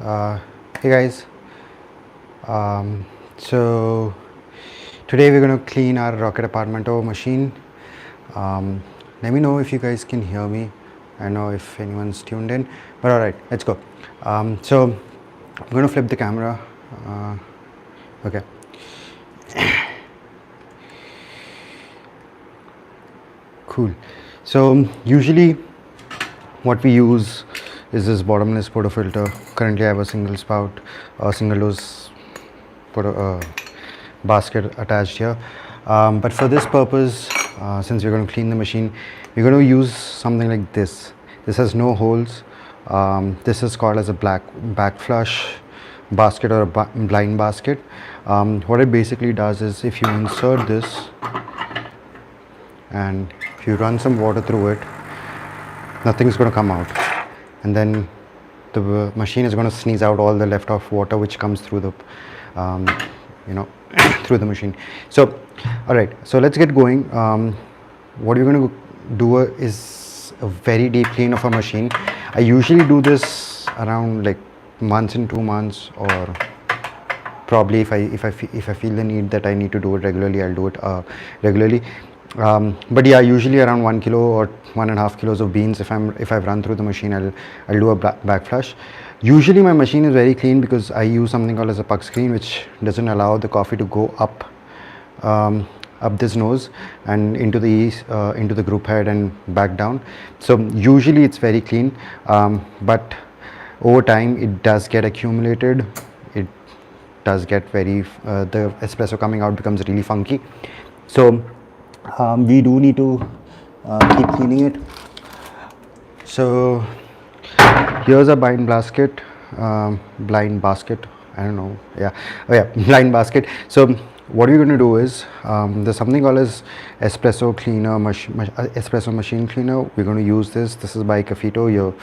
Hey guys, so today we're going to clean our Rocket Appartamento machine. Let me know if you guys can hear me. I don't know if anyone's tuned in, but alright, let's go. So I'm going to flip the camera. Okay. Cool. So usually what we use is this bottomless portafilter. Currently I have a single spout, a single dose basket attached here. But for this purpose, since we're going to clean the machine, we're going to use something like this. This has no holes. This is called as a backflush basket or a blind basket. What it basically does is if you insert this and if you run some water through it, nothing's going to come out, and then the machine is going to sneeze out all the left off water which comes through the through the machine. So all right, so let's get going. What we're going to do is a very deep clean of a machine. I usually do this around like once in 2 months, or probably if I feel the need that I need to do it regularly, I'll do it regularly. But yeah, usually around 1 kilo or 1.5 kilos of beans, if I've run through the machine, I'll do a back flush. Usually my machine is very clean because I use something called as a puck screen, which doesn't allow the coffee to go up this nose and into the group head and back down. So usually it's very clean, but over time it does get accumulated. It does get very the espresso coming out becomes really funky. So we do need to keep cleaning it. So here's a blind basket. I don't know. Yeah. Oh yeah, blind basket. So what we're going to do is there's something called as espresso machine cleaner. We're going to use this. This is by Cafito. You're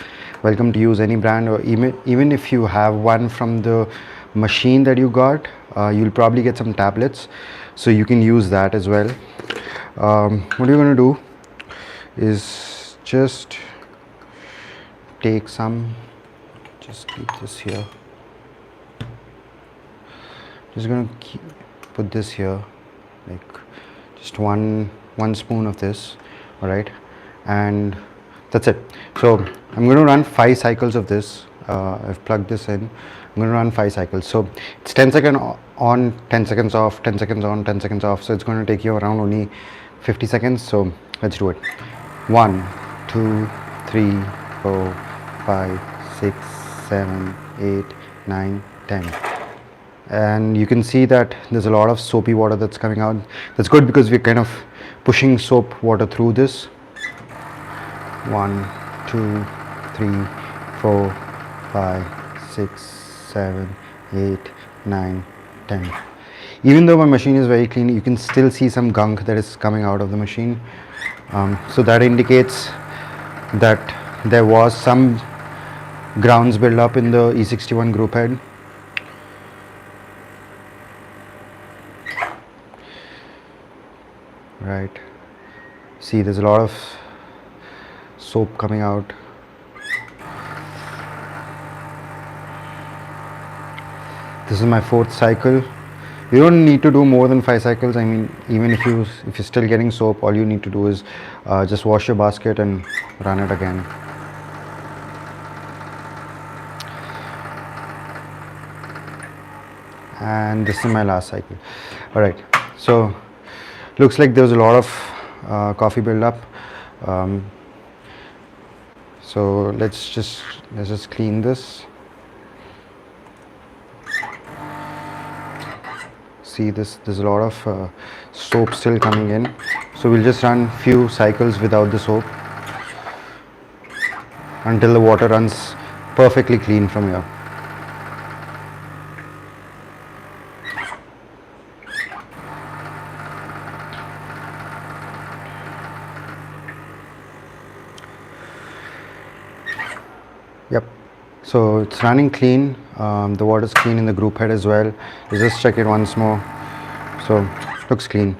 welcome to use any brand, or even if you have one from the machine that you got, you'll probably get some tablets, so you can use that as well. What you're going to do is just take some, just keep this here, just going to put this here, like just one spoon of this. All right, and that's it. So I'm going to run 5 cycles of this. I've plugged this in. I'm going to run 5 cycles. So it's 10 seconds on, 10 seconds off, 10 seconds on, 10 seconds off. So it's going to take you around only 50 seconds. So let's do it. 1, 2, 3, 4, 5, 6, 7, 8, 9, 10. And you can see that there's a lot of soapy water that's coming out. That's good because we're kind of pushing soap water through this. 1, 2, 3, 4, 5, 6, 7, 8, 9, 10. Even though my machine is very clean, you can still see some gunk that is coming out of the machine. So that indicates that there was some grounds build up in the E61 group head. Right. See, there's a lot of soap coming out. This is my 4th cycle. You don't need to do more than 5 cycles. I mean, even if you're still getting soap, all you need to do is just wash your basket and run it again. And this is my last cycle. All right. So looks like there's a lot of coffee build-up. So let's just clean this. See this, there's a lot of soap still coming in, so we'll just run few cycles without the soap until the water runs perfectly clean from here. Yep, so it's running clean. The water is clean in the group head as well. Let's just check it once more. So looks clean.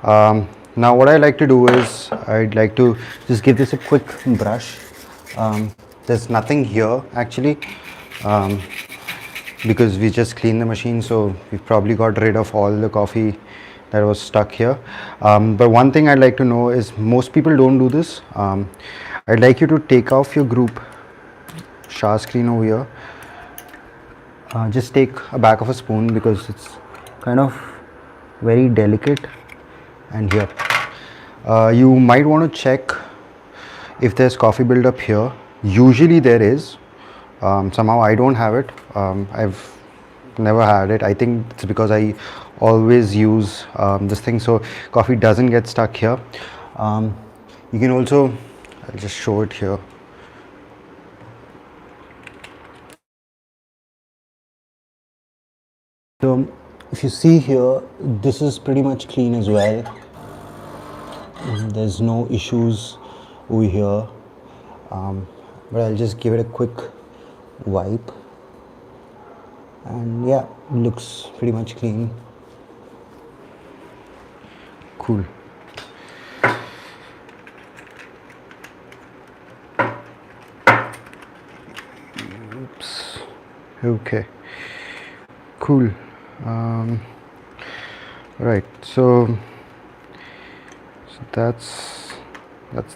Now what I like to do is I'd like to just give this a quick brush. There's nothing here actually. because we just cleaned the machine, so we've probably got rid of all the coffee that was stuck here. But one thing I'd like to know is, most people don't do this. I'd like you to take off your group shower screen over here. Just take a back of a spoon, because it's kind of very delicate. And here, you might want to check if there's coffee buildup here. Usually there is. Somehow I don't have it. I've never had it. I think it's because I always use this thing, so coffee doesn't get stuck here. You can also, I'll just show it here. So if you see here, this is pretty much clean as well. There's no issues over here, but I'll just give it a quick wipe, and yeah, looks pretty much clean. Cool. Oops. Okay, cool. Right, so that's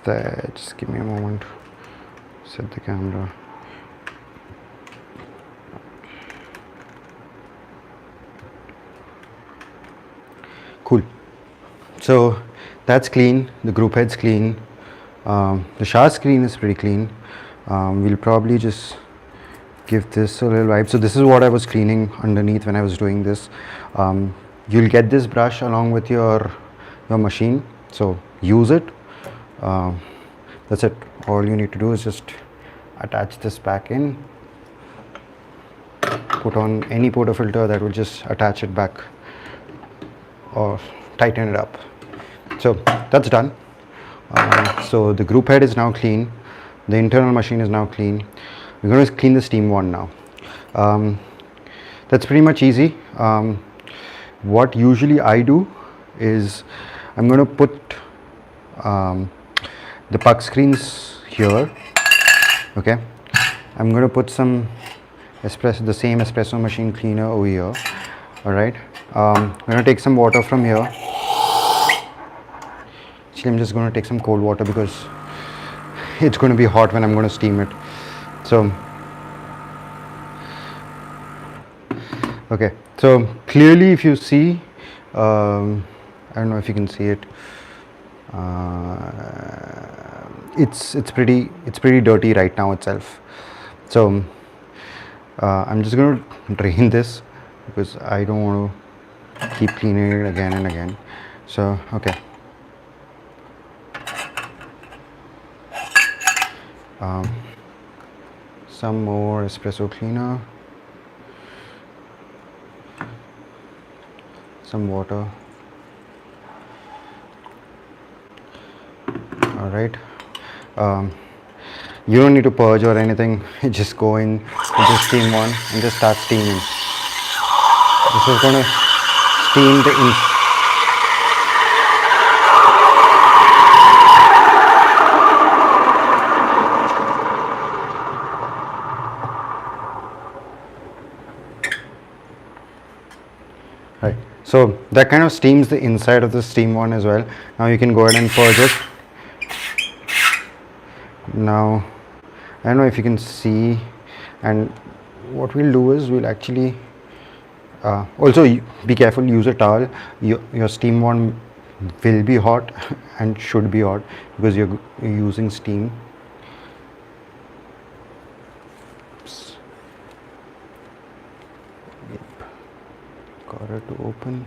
that. Just give me a moment. Set the camera. Cool. So that's clean. The group head's clean. The shower screen is pretty clean. We'll probably just give this a little wipe. So this is what I was cleaning underneath when I was doing this. You'll get this brush along with your machine, so use it. That's it. All you need to do is just attach this back in, put on any portafilter that will just attach it back or tighten it up. So that's done. So the group head is now clean. The internal machine is now clean. We're going to clean the steam wand now. That's pretty much easy. What usually I do is, I'm going to put the puck screens here. Okay, I'm going to put some the same espresso machine cleaner over here. All right, I'm going to take some water from here. Actually, I'm just going to take some cold water because it's going to be hot when I'm going to steam it. So okay, so clearly if you see, I don't know if you can see it, it's pretty dirty right now itself. So I'm just going to drain this because I don't want to keep cleaning it again and again. So okay, some more espresso cleaner, some water. All right, you don't need to purge or anything. You just go in with the steam one and just start steaming. This is going to steam the inside. Right, so that kind of steams the inside of the steam one as well. Now you can go ahead and purge it. Now I don't know if you can see, and what we'll do is we'll actually also be careful, use a towel. Your steam one will be hot and should be hot because you're using steam. Oops. Yep. Got it to open.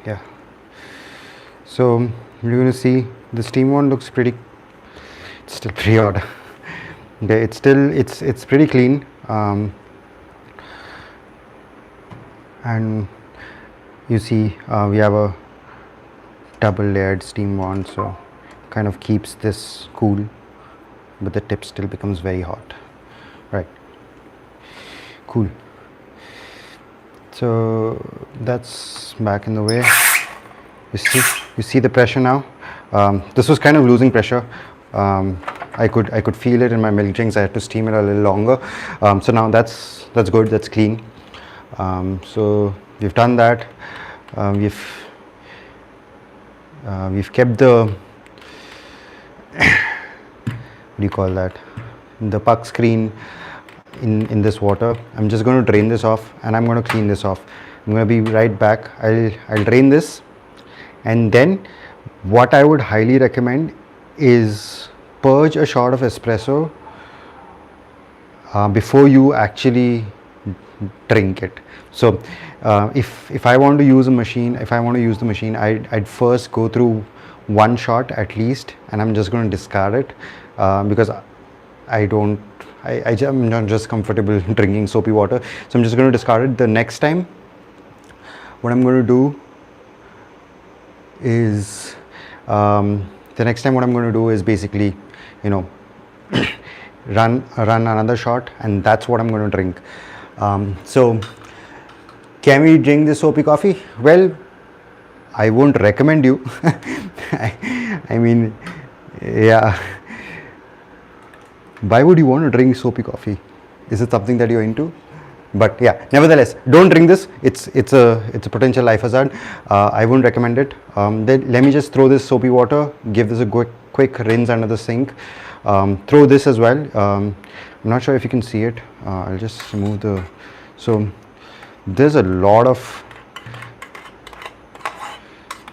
Yeah, so you're going to see the steam one looks pretty, it's still pretty odd. Okay, it's pretty clean, and you see we have a double layered steam wand, so kind of keeps this cool, but the tip still becomes very hot. Right, cool. So that's back in the way. You see the pressure now. This was kind of losing pressure. I could feel it in my milk drinks. I had to steam it a little longer. So now that's good. That's clean. So we've done that. We've kept the what do you call that? The puck screen in this water. I'm just going to drain this off, and I'm going to clean this off. I'm going to be right back. I'll drain this, and then what I would highly recommend is purge a shot of espresso before you actually drink it. So if I want to use a machine, if I want to use the machine, I'd first go through one shot at least, and I'm just going to discard it because I'm not just comfortable drinking soapy water. So I'm just going to discard it. The next time, what I'm going to do is basically, you know, run another shot, and that's what I'm going to drink. So can we drink this soapy coffee? Well, I won't recommend you. I mean, yeah. Why would you want to drink soapy coffee? Is it something that you're into? But yeah, nevertheless, don't drink this. It's a potential life hazard. I wouldn't recommend it. Then let me just throw this soapy water, give this a quick rinse under the sink. Throw this as well. I'm not sure if you can see it. I'll just remove the. So there's a lot of.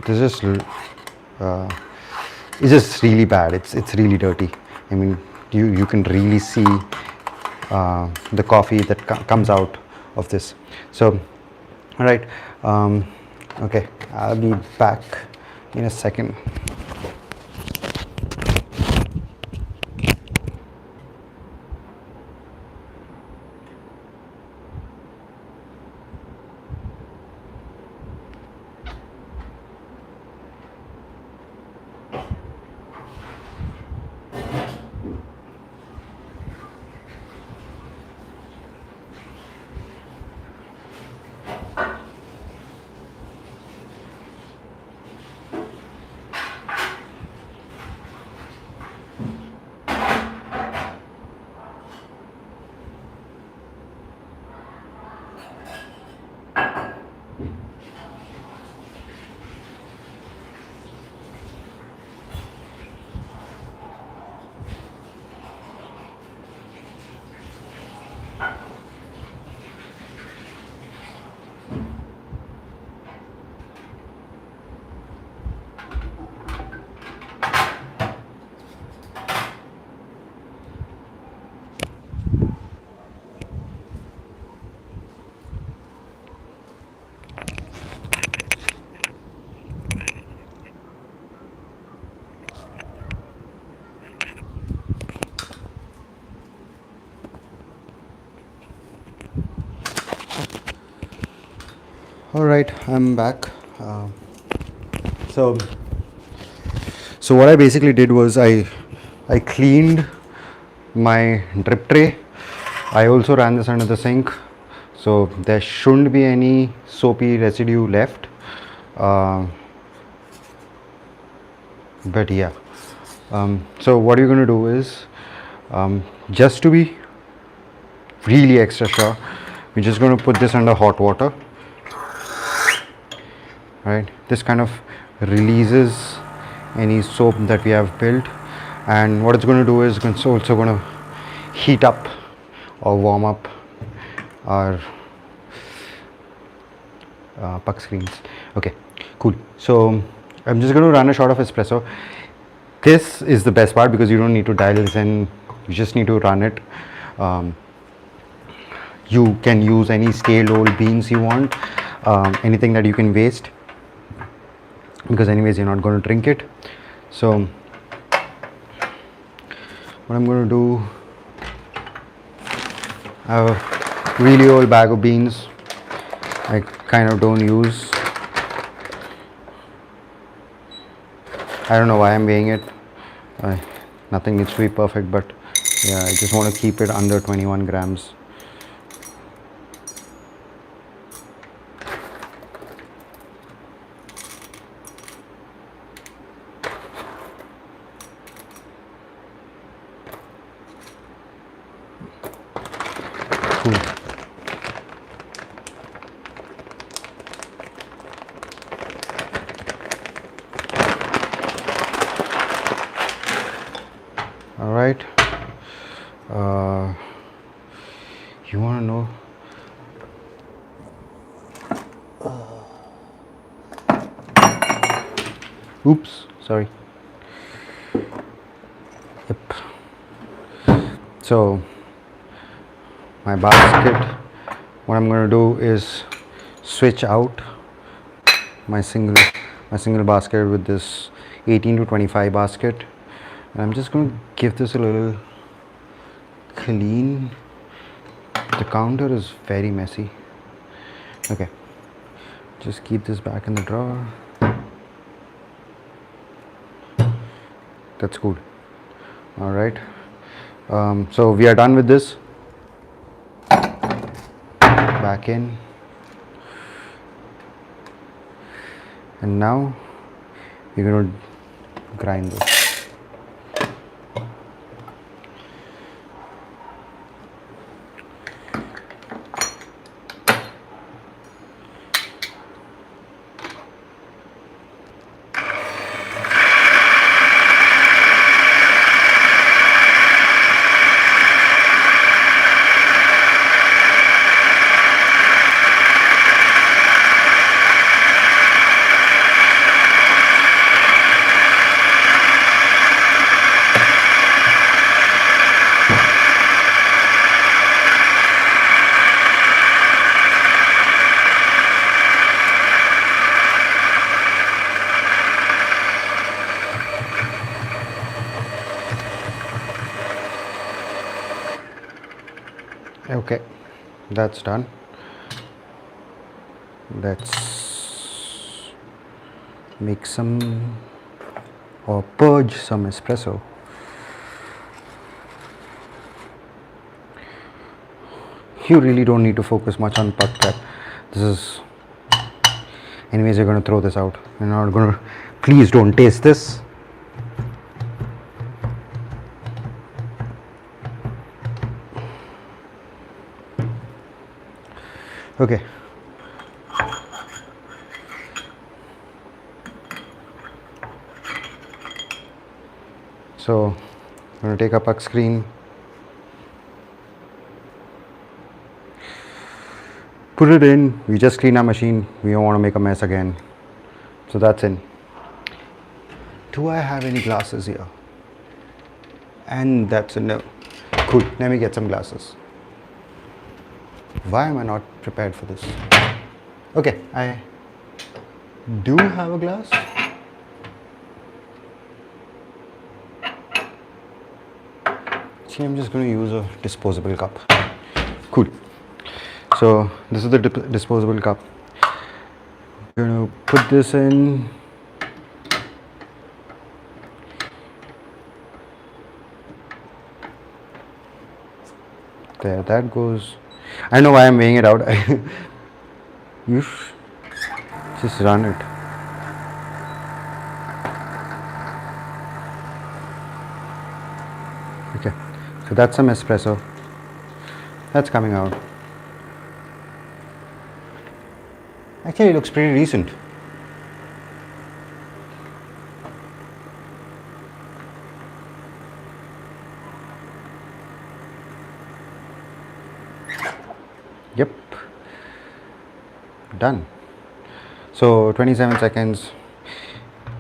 It's just really bad. It's really dirty. I mean, you can really see the coffee that comes out of this. So, all right. Okay, I'll be back in a second. All right, I'm back. So what I basically did was I cleaned my drip tray. I also ran this under the sink, so there shouldn't be any soapy residue left. But yeah, so what you're going to do is, just to be really extra sure, we're just going to put this under hot water. Right, this kind of releases any soap that we have built, and what it's going to do is it's also going to heat up or warm up our puck screens. Okay, cool. So I'm just going to run a shot of espresso. This is the best part because you don't need to dial this in, you just need to run it. You can use any scaled old beans you want, anything that you can waste, because anyways you're not going to drink it. So what I'm going to do, I have a really old bag of beans I kind of don't use. I don't know why I'm weighing it. Nothing needs to be perfect, but yeah, I just want to keep it under 21 grams. Cool. All right. You want to know? Oops, sorry. Yep. So my basket, what I'm going to do is switch out my single basket with this 18 to 25 basket, and I'm just going to give this a little clean. The counter is very messy. Okay, just keep this back in the drawer. That's good. All right, so we are done with this. Back in, and now we're going to grind this. Okay, that's done. Let's make some or purge some espresso. You really don't need to focus much on puck prep. This is, anyways, you're going to throw this out. You're not going to, please don't taste this. Okay. So I'm going to take a puck screen, put it in. We just clean our machine. We don't want to make a mess again. So that's in. Do I have any glasses here? And that's a no. Cool. Let me get some glasses. Why am I not prepared for this? Okay, I do have a glass. See, I'm just going to use a disposable cup. Cool. So this is the disposable cup. I'm going to put this in. There, that goes. I know why I'm weighing it out. You just run it. Okay, so that's some espresso. That's coming out. Actually, it looks pretty decent. Yep, done. So 27 seconds.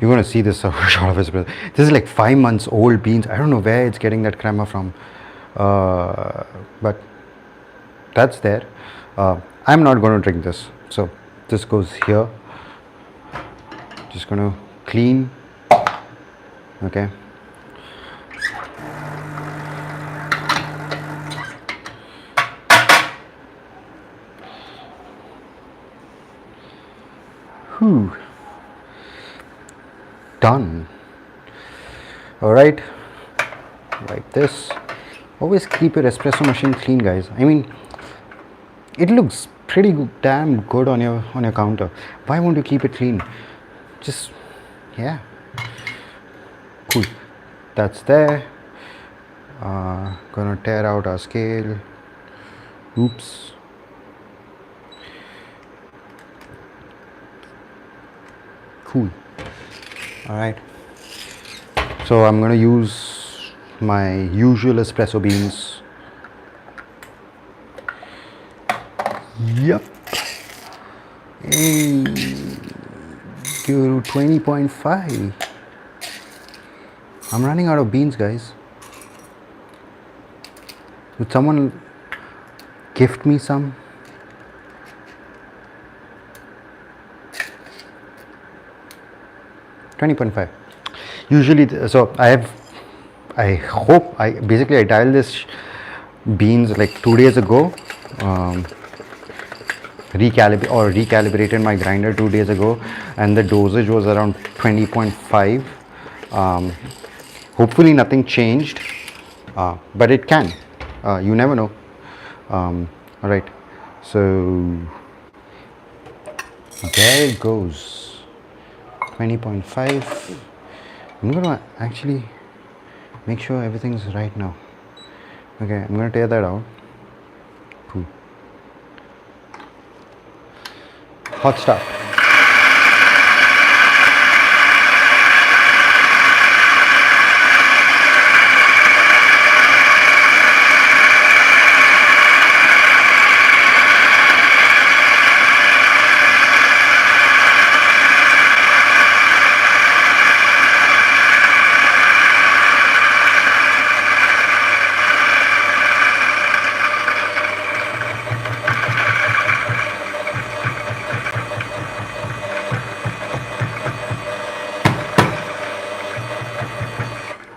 You're gonna see this shot of espresso. This is like 5 months old beans. I don't know where it's getting that crema from, but that's there. I'm not going to drink this, so this goes here. Just gonna clean. Okay. Whew. Done. All right, like this. Always keep your espresso machine clean, guys. I mean, it looks pretty damn good on your counter. Why won't you keep it clean? Just, yeah. Cool. That's there. Gonna tear out our scale. Oops. Cool. All right. So I'm going to use my usual espresso beans. Yep. Hey, Guru 20.5. I'm running out of beans, guys. Would someone gift me some? $20.5. Usually, so I hope I dialed this beans like 2 days ago. Recalibrated my grinder 2 days ago, and the dosage was around 20.5. Hopefully nothing changed, but it can. You never know. All right, so there it goes. 20.5. I'm gonna actually make sure everything's right now. Okay, I'm gonna tear that out. Cool. Hot start.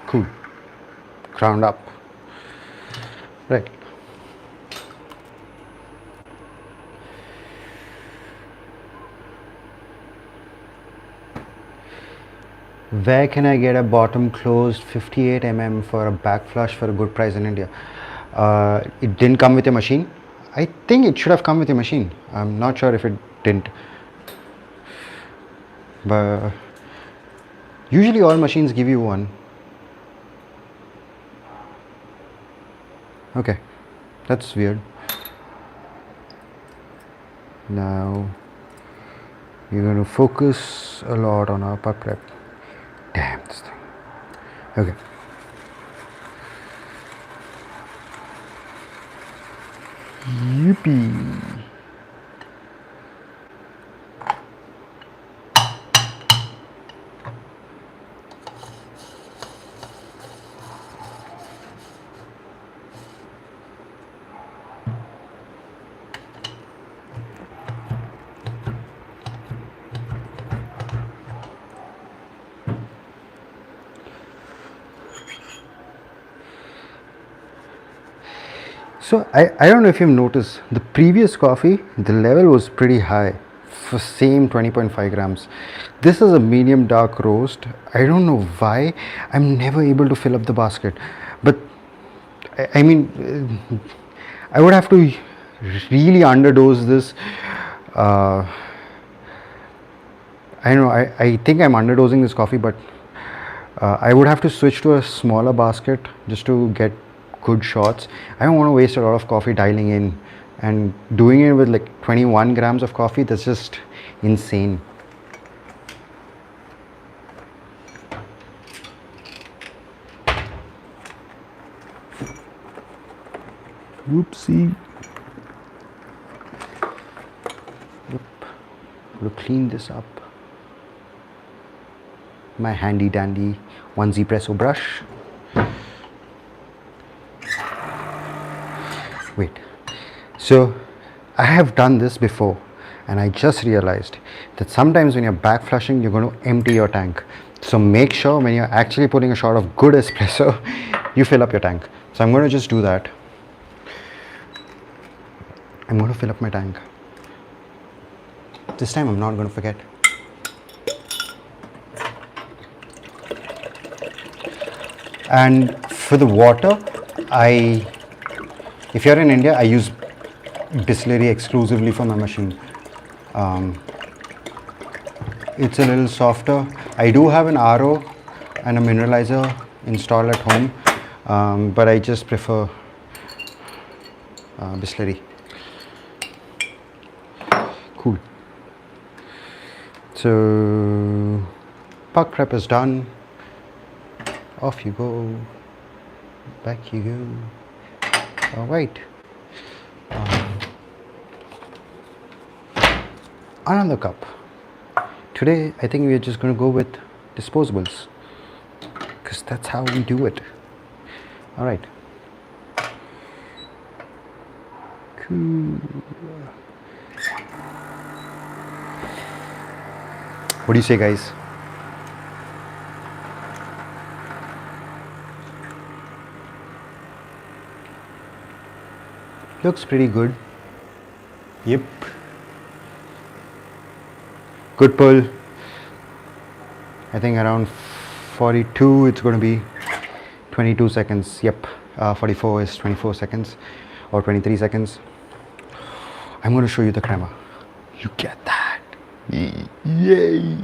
Cool. Ground up. Right. Where can I get a bottom closed 58 mm for a back flush for a good price in India? It didn't come with a machine. I think it should have come with a machine. I'm not sure if it didn't. But usually all machines give you one. Okay, that's weird. Now you're going to focus a lot on our puck rep. Damn this thing. Okay. Yippee. So I don't know if you've noticed, the previous coffee, the level was pretty high for same 20.5 grams. This is a medium dark roast. I don't know why I'm never able to fill up the basket. But I mean, I would have to really underdose this. I don't know, I think I'm underdosing this coffee, but I would have to switch to a smaller basket just to get good shots. I don't want to waste a lot of coffee dialing in and doing it with like 21 grams of coffee. That's just insane. Whoopsie. Yep. To clean this up. My handy dandy YOUR brush. Wait, so I have done this before, and I just realized that sometimes when you're back flushing, you're going to empty your tank. So make sure when you're actually putting a shot of good espresso, you fill up your tank. So I'm going to just do that. I'm going to fill up my tank. This time I'm not going to forget. And for the water, if you're in India, I use Bisleri exclusively for my machine. It's a little softer. I do have an RO and a mineralizer installed at home, but I just prefer Bisleri. Cool. So puck prep is done. Off you go. Back you go. All right. Another cup. Today, I think we're just going to go with disposables because that's how we do it. All right. Cool. What do you say, guys? Looks pretty good. Yep. Good pull. I think around 42 it's going to be 22 seconds. Yep. 44 is 24 seconds or 23 seconds. I'm going to show you the crema. You get that. Yay.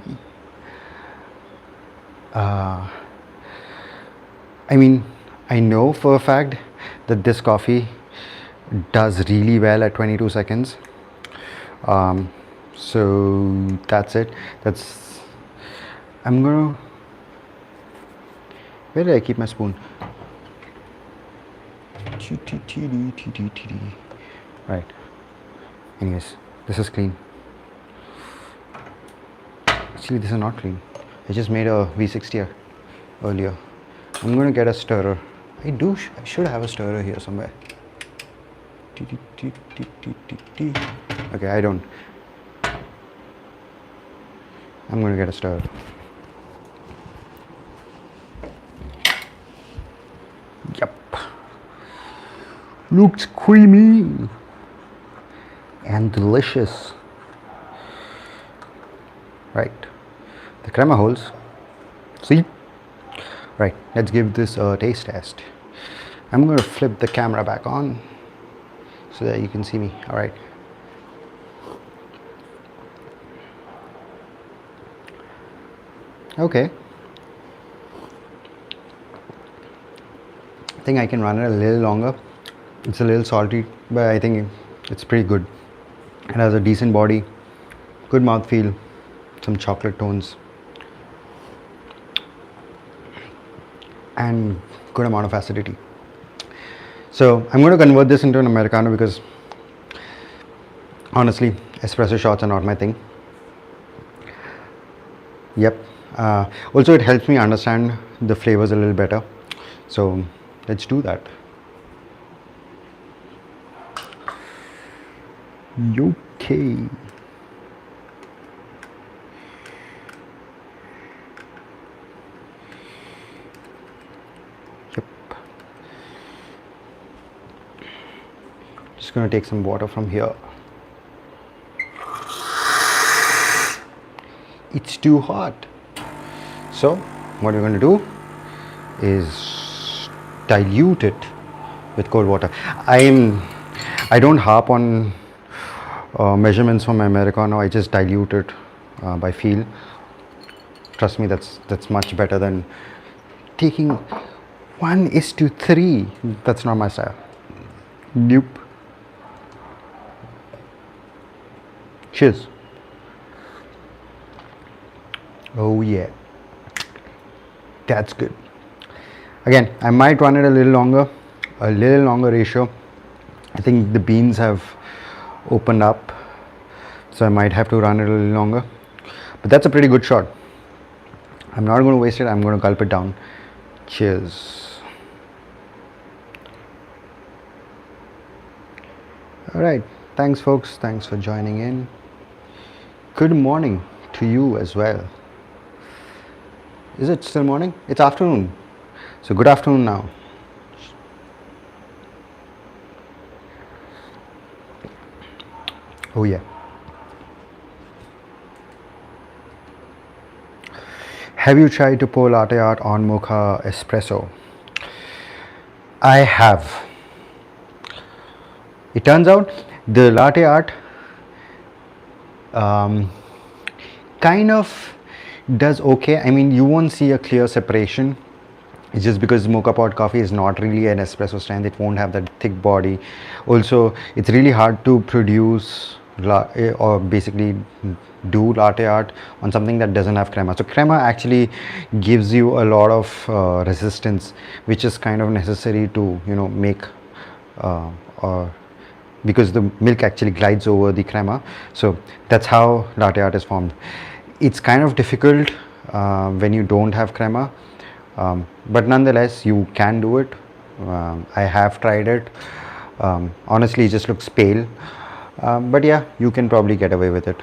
I mean, I know for a fact that this coffee does really well at 22 seconds. So that's it. I'm gonna, where did I keep my spoon? Right. Anyways, this is clean. Actually, this is not clean. I just made a V60 earlier. I'm gonna get a stirrer. I should have a stirrer here somewhere. Okay, I don't. I'm gonna get a stirrer. Yep. Looks creamy and delicious. Right. The crema holds. See? Right, let's give this a taste test. I'm going to flip the camera back on so that you can see me. All right. Okay. I think I can run it a little longer. It's a little salty, but I think it's pretty good. It has a decent body, good mouthfeel, some chocolate tones, and good amount of acidity. So I'm going to convert this into an Americano because honestly, espresso shots are not my thing. Yep. Also, it helps me understand the flavors a little better. So let's do that. Okay. Yep. Just going to take some water from here. It's too hot. So what we're going to do is dilute it with cold water. I don't harp on measurements from my Americano. I just dilute it by feel. Trust me, that's much better than taking 1:3. That's not my style. Nope. Cheers. Oh yeah, that's good. Again, I might run it a little longer ratio. I think the beans have opened up, so I might have to run it a little longer, but that's a pretty good shot. I'm not going to waste it. I'm going to gulp it down. Cheers. All right, thanks folks, thanks for joining in. Good morning to you as well. Is it still morning? It's afternoon. So good afternoon now. Oh yeah. Have you tried to pour latte art on mocha espresso? I have. It turns out the latte art kind of does okay. I mean, you won't see a clear separation It's just because mocha pot coffee is not really an espresso stand. It won't have that thick body. Also, it's really hard to produce or basically do latte art on something that doesn't have crema. So crema actually gives you a lot of resistance, which is kind of necessary to, you know, make or because the milk actually glides over the crema. So that's how latte art is formed. It's kind of difficult when you don't have crema, but nonetheless you can do it. I have tried it. Honestly, it just looks pale, but yeah, you can probably get away with it.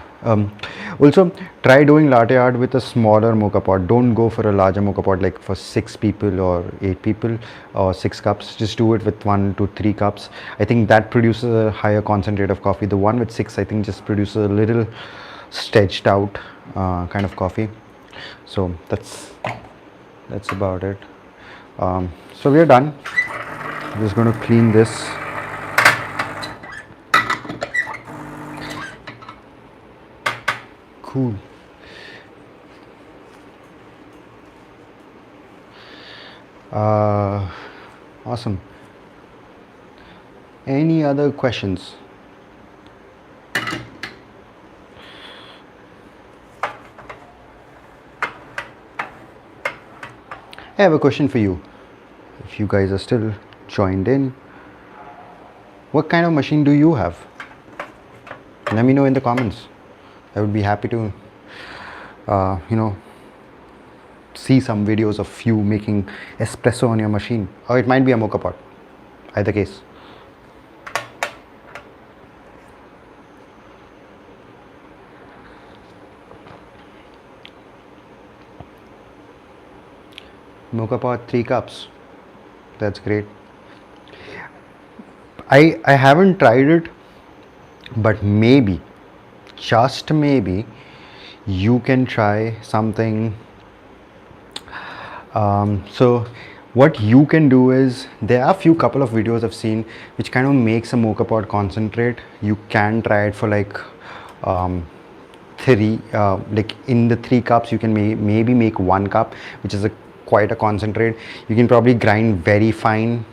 Also, try doing latte art with a smaller mocha pot. Don't go for a larger mocha pot like for 6 people or 8 people or 6 cups. Just do it with 1 to 3 cups. I think that produces a higher concentrate of coffee. The one with 6, I think, just produces a little stretched out kind of coffee. So that's about it. So we are done. I'm just going to clean this. Cool. Awesome. Any other questions? I have a question for you. If you guys are still joined in, what kind of machine do you have? Let me know in the comments. I would be happy to, you know, see some videos of you making espresso on your machine. Or it might be a mocha pot. Either case. Mocha pot, 3 cups. That's great. I haven't tried it, but maybe, just maybe, you can try something. So what you can do is, there are a couple of videos I've seen which kind of makes a mocha pot concentrate. You can try it for like 3 like in the 3 cups you can maybe make 1 cup, which is quite a concentrate. You can probably grind very fine,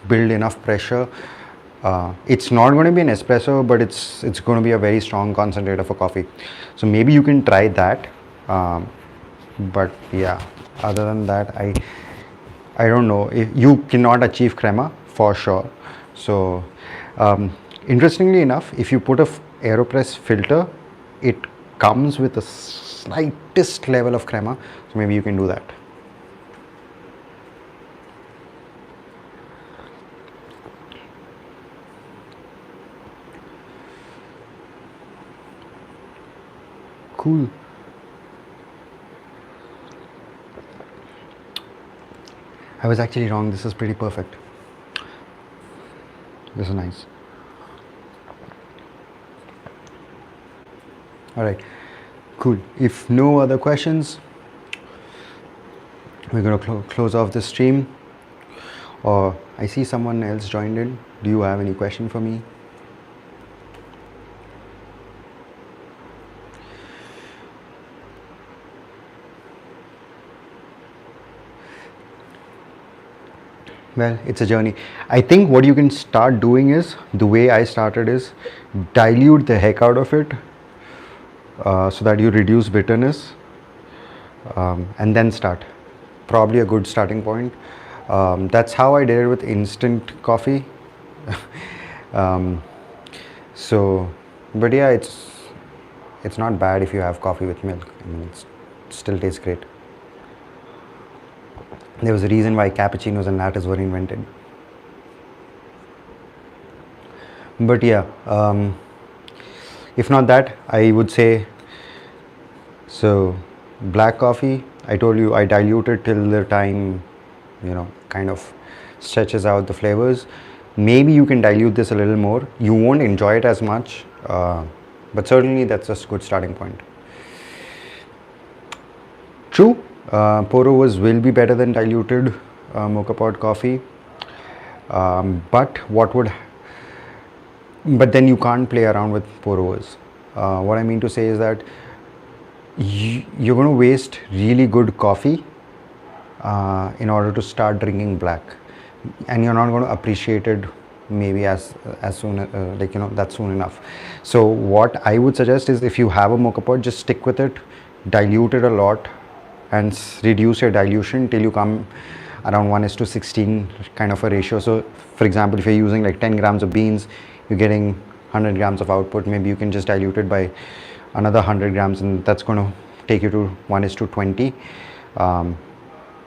build enough pressure. It's not going to be an espresso, but it's going to be a very strong concentrate of a coffee. So maybe you can try that. But yeah, other than that, I don't know. If you cannot achieve crema for sure. So interestingly enough, if you put a AeroPress filter, it comes with a slightest level of crema. So maybe you can do that. Cool. I was actually wrong. This is pretty perfect. This is nice. All right. Cool. If no other questions, we're going to close off the stream. Or I see someone else joined in. Do you have any question for me? Well, it's a journey. I think what you can start doing is, the way I started is, dilute the heck out of it so that you reduce bitterness, and then start. Probably a good starting point. That's how I did it with instant coffee. So, but yeah, it's not bad if you have coffee with milk. I mean, it still tastes great. There was a reason why cappuccinos and lattes were invented. But yeah, if not that, I would say, so black coffee, I told you I dilute it till the time, you know, kind of stretches out the flavors. Maybe you can dilute this a little more. You won't enjoy it as much, but certainly that's a good starting point. True. Pour overs will be better than diluted mocha pot coffee, but then you can't play around with pour overs. What I mean to say is that you're going to waste really good coffee in order to start drinking black, and you're not going to appreciate it maybe as soon like, you know, that soon enough. So what I would suggest is, if you have a mocha pot, just stick with it, dilute it a lot, and reduce your dilution till you come around 1:16 kind of a ratio. So for example, if you're using like 10 grams of beans, you're getting 100 grams of output. Maybe you can just dilute it by another 100 grams, and that's going to take you to 1:20.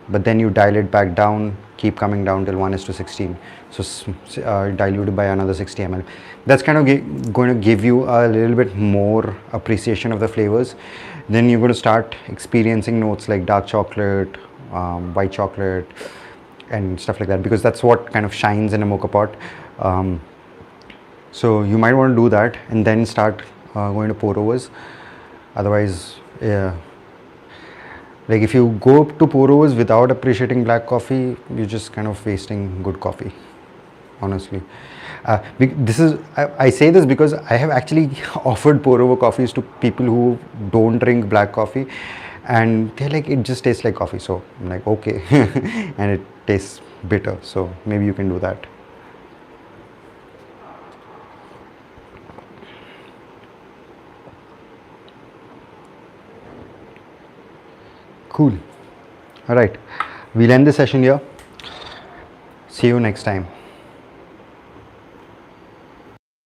But then you dial it back down, keep coming down till 1:16. So diluted by another 60 ml. That's kind of going to give you a little bit more appreciation of the flavors. Then you're going to start experiencing notes like dark chocolate, white chocolate, and stuff like that, because that's what kind of shines in a mocha pot. So you might want to do that and then start going to pour overs. Otherwise, yeah, like if you go to pour overs without appreciating black coffee, you're just kind of wasting good coffee, honestly. This is, I say this because I have actually offered pour over coffees to people who don't drink black coffee, and they're like, it just tastes like coffee. So I'm like, okay. And it tastes bitter, so maybe you can do that. Cool. All right, we'll end the session here. See you next time.